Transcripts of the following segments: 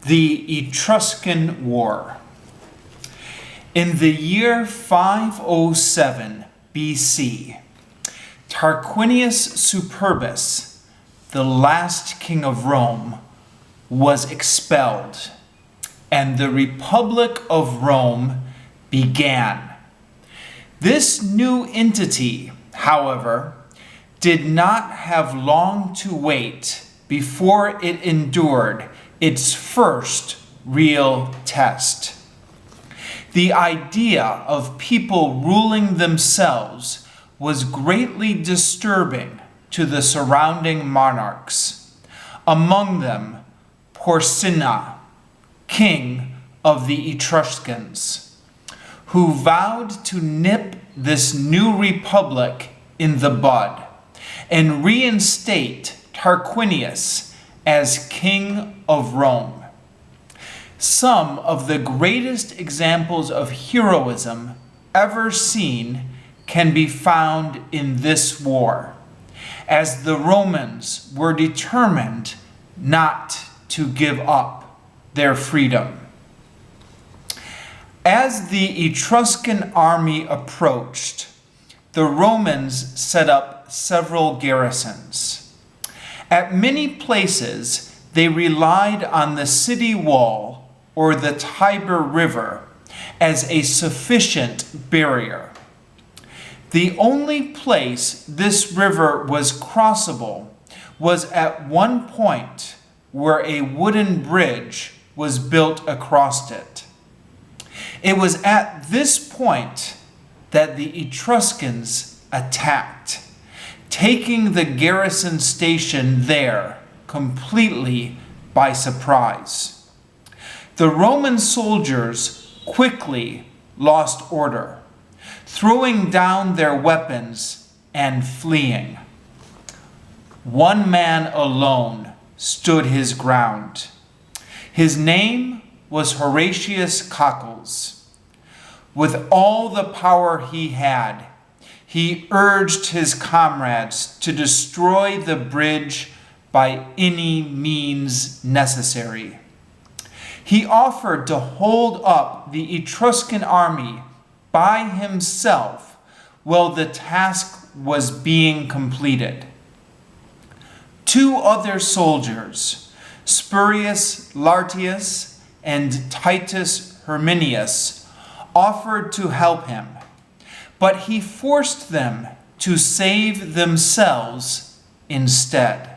The Etruscan War. In the year 507 BC, Tarquinius Superbus, the last king of Rome, was expelled, and the Republic of Rome began. This new entity, however, did not have long to wait before it endured its first real test. The idea of people ruling themselves was greatly disturbing to the surrounding monarchs, among them Porcina, king of the Etruscans, who vowed to nip this new republic in the bud and reinstate Tarquinius as king of Rome. Some of the greatest examples of heroism ever seen can be found in this war, as the Romans were determined not to give up their freedom. As the Etruscan army approached, the Romans set up several garrisons. At many places, they relied on the city wall or the Tiber River as a sufficient barrier. The only place this river was crossable was at one point where a wooden bridge was built across it. It was at this point that the Etruscans attacked, taking the garrison station there completely by surprise. The Roman soldiers quickly lost order, throwing down their weapons and fleeing. One man alone stood his ground. His name was Horatius Cockles. With all the power he had, he urged his comrades to destroy the bridge by any means necessary. He offered to hold up the Etruscan army by himself while the task was being completed. Two other soldiers, Spurius Lartius and Titus Herminius, offered to help him, but he forced them to save themselves instead.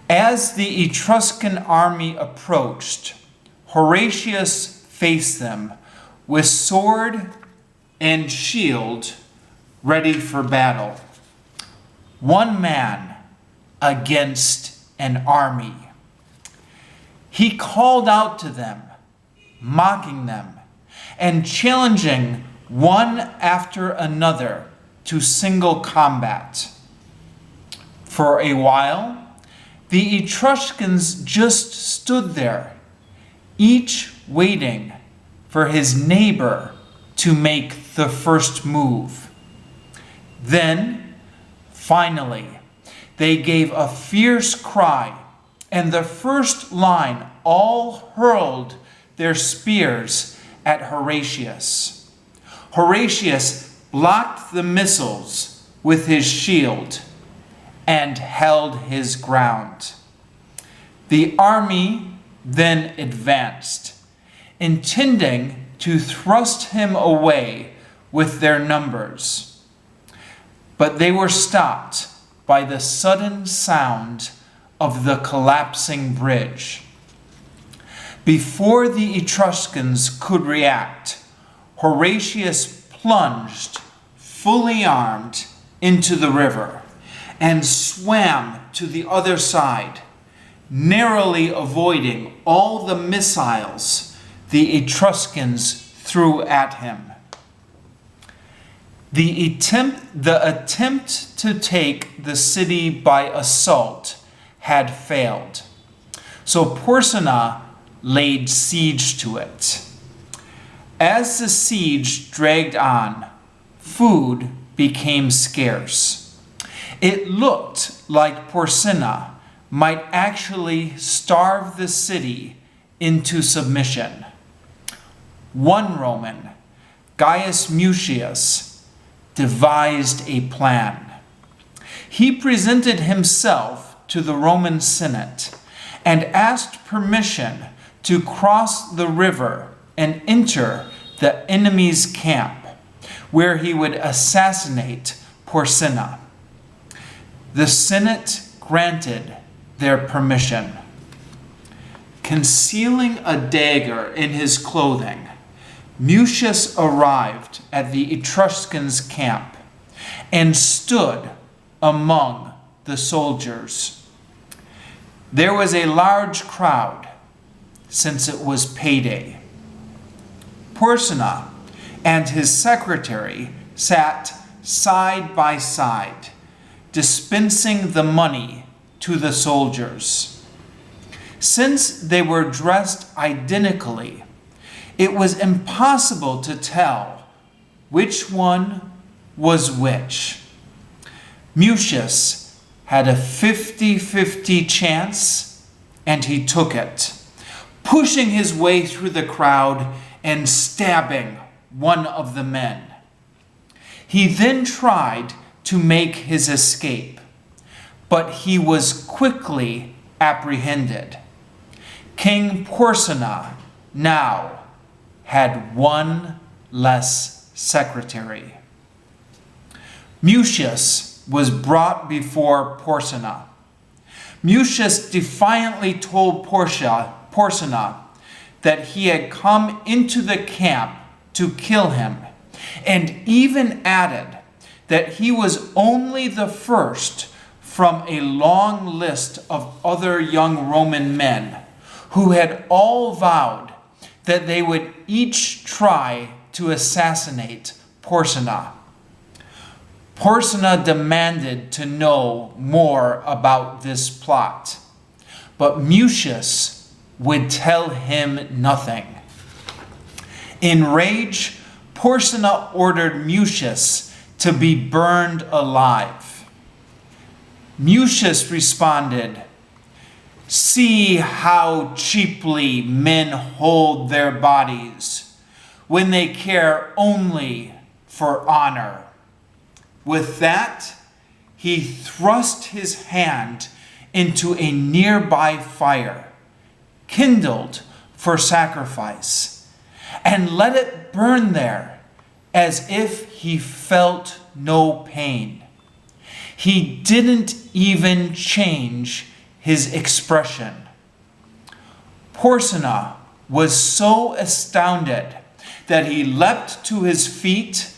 As the Etruscan army approached, Horatius faced them with sword and shield ready for battle. One man against an army. He called out to them, mocking them, and challenging one after another to single combat. For a while, the Etruscans just stood there, each waiting for his neighbor to make the first move. Then, finally, they gave a fierce cry, and the first line all hurled their spears at Horatius. Horatius blocked the missiles with his shield and held his ground. The army then advanced, intending to thrust him away with their numbers. But they were stopped by the sudden sound of the collapsing bridge. Before the Etruscans could react, Horatius plunged, fully armed, into the river and swam to the other side, narrowly avoiding all the missiles the Etruscans threw at him. The attempt to take the city by assault had failed, so Porcina laid siege to it. As the siege dragged on, food became scarce. It looked like Porcina might actually starve the city into submission. One Roman, Gaius Mucius, devised a plan. He presented himself to the Roman Senate and asked permission to cross the river and enter the enemy's camp, where he would assassinate Porsenna. The Senate granted their permission. Concealing a dagger in his clothing, Mucius arrived at the Etruscans' camp and stood among the soldiers. There was a large crowd, since it was payday. Porsenna and his secretary sat side by side, dispensing the money to the soldiers. Since they were dressed identically, it was impossible to tell which one was which. Mucius had a 50-50 chance, and he took it, pushing his way through the crowd and stabbing one of the men. He then tried to make his escape, but he was quickly apprehended. King Porsenna now had one less secretary. Mucius was brought before Porsenna. Mucius defiantly told Porsenna that he had come into the camp to kill him, and even added that he was only the first from a long list of other young Roman men who had all vowed that they would each try to assassinate Porsenna. Porsenna demanded to know more about this plot, but Mucius would tell him nothing. In rage, Porsenna ordered Mucius to be burned alive. Mucius responded, "See how cheaply men hold their bodies when they care only for honor." With that, he thrust his hand into a nearby fire, kindled for sacrifice, and let it burn there as if he felt no pain. He didn't even change his expression. Porsenna was so astounded that he leapt to his feet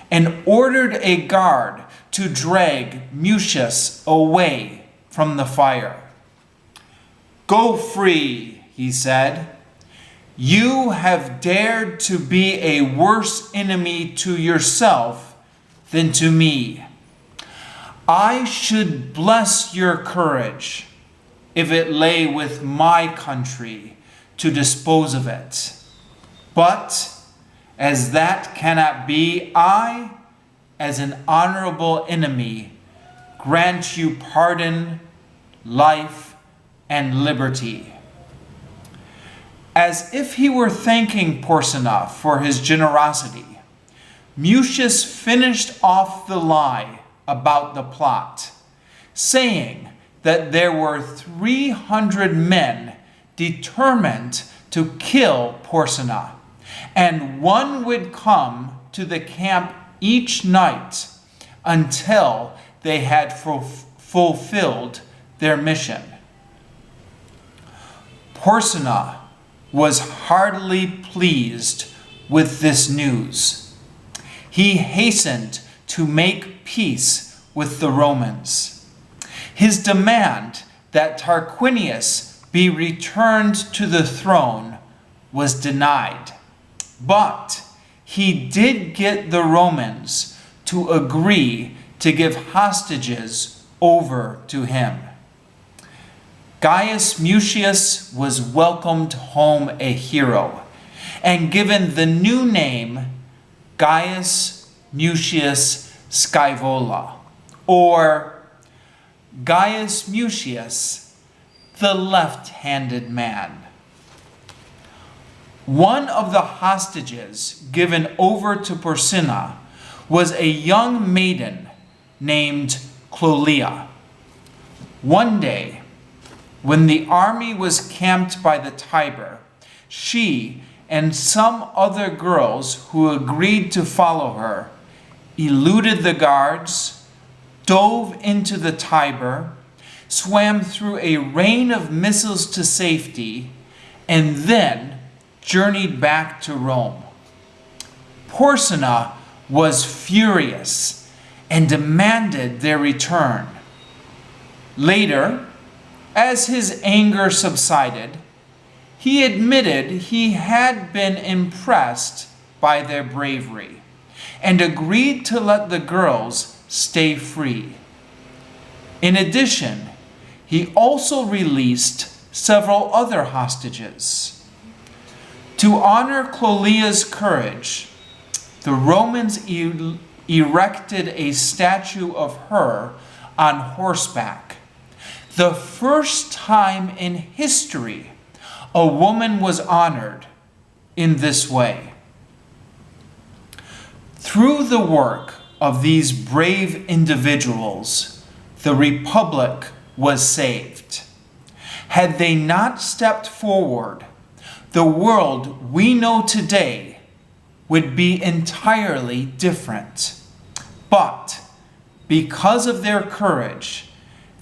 and ordered a guard to drag Mucius away from the fire. "Go free," he said. "You have dared to be a worse enemy to yourself than to me. I should bless your courage if it lay with my country to dispose of it. But as that cannot be, I, as an honorable enemy, grant you pardon, life, and liberty." As if he were thanking Porsenna for his generosity, Mucius finished off the lie about the plot, saying that there were 300 men determined to kill Porsenna, and one would come to the camp each night until they had fulfilled their mission. Porsenna was heartily pleased with this news. He hastened to make peace with the Romans. His demand that Tarquinius be returned to the throne was denied, but he did get the Romans to agree to give hostages over to him. Gaius Mucius was welcomed home a hero and given the new name Gaius Mucius Scaevola, or Gaius Mucius, the left-handed man. One of the hostages given over to Porsena was a young maiden named Clolia. One day, when the army was camped by the Tiber, she and some other girls who agreed to follow her eluded the guards, dove into the Tiber, swam through a rain of missiles to safety, and then journeyed back to Rome. Porsena was furious and demanded their return. Later, as his anger subsided, he admitted he had been impressed by their bravery and agreed to let the girls stay free. In addition, he also released several other hostages. To honor Clolia's courage, the Romans erected a statue of her on horseback. The first time in history a woman was honored in this way. Through the work of these brave individuals, the Republic was saved. Had they not stepped forward, the world we know today would be entirely different. But because of their courage,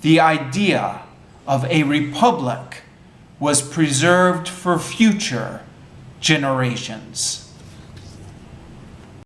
the idea of a republic was preserved for future generations.